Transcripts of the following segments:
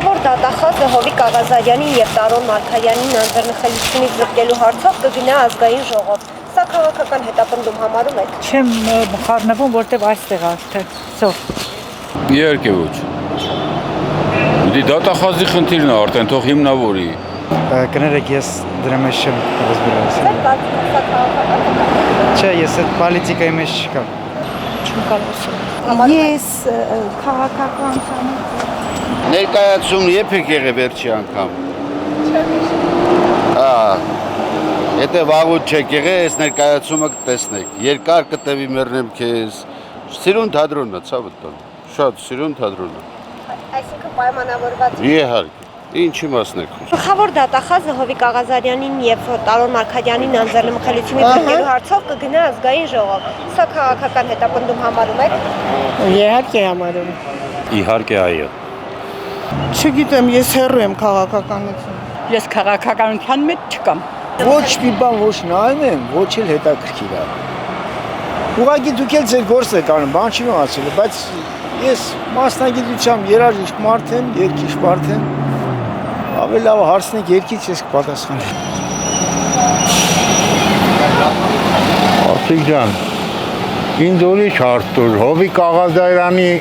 Գլխավոր դատախազը Հովիկ Աղազարյանին եւ Տարոն Մարգարյանին անձեռնխելությունից զրկելու հարցով կգնա ազգային ժողով։ Սա քաղաքական հետապնդում համարում եք։ Չեմ խառնվում, որտեղ այստեղ արդեն։ Իհարկե ոչ։ Դի դատախազի խնդիրն է արդեն թող հիմնավորի։ Կներեք, ես դրա մեջ չեմ разбираюсь։ Սա քաղաքական հետապնդում։ Չէ, ես այդ պոլիտիկայի մեջ չկամ։ Չեմ կարող ասել։ Ես քաղաքական կամ Ներկայացում երբեք եղե վերջի անգամ։ Եթե վաղուց չեք եղե, այս ներկայացումը կտեսնեք։ Երկար կտևի մեռնեմ քեզ։ Սիրուն թատրոնն է, ցավտան։ Շատ սիրուն թատրոնն է։ Այսինքն պայմանավորված։ Իհարկե։ Ինչի մասն եք խոսում։ Գլխավոր դատախազը Հովիկ Աղազարյանին եւ Տարոն Մարգարյանին անձեռնմխելությունից զրկելու հարցով կգնա ազգային ժողով։ Սա քաղաքական հետապնդում համարում եք։ իհարկե համարում։ Իհարկե այո։ Չգիտեմ, ես հեռու եմ քաղաքականություն։ Ես քաղաքականության մեջ չկամ։ Ոչ մի բան ոչ նայում եմ, ոչ էլ հետաքրքիր է։ Ուղղակի դուք էլ ձեր գործը եք անում, բան չի ասել, բայց ես մասնագիտությամբ երաժիշտ մարդ եմ, երգիչ մարդ եմ։ Ավելի լավ հարցնեք երգիչ ես կպատասխանեմ։ Ասիկ ջան, ինձ ուրիշ հարց տուր, Հովիկ Աղազարյանի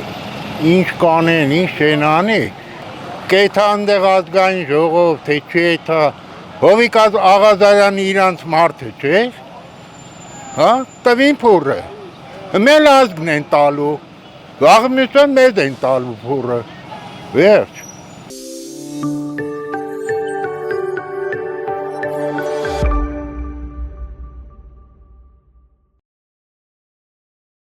ինչ կանեն, ինչ չեն անի, կեթա ընդեղ ազգային ժողով, թե չէ թա, Հովիկ Աղազարյանը իրանց մարդը չէ, հա, տվին փուրը, մեր ազգն են տալու, վաղ մյուսը մեզ են տալու փուրը, վերջ։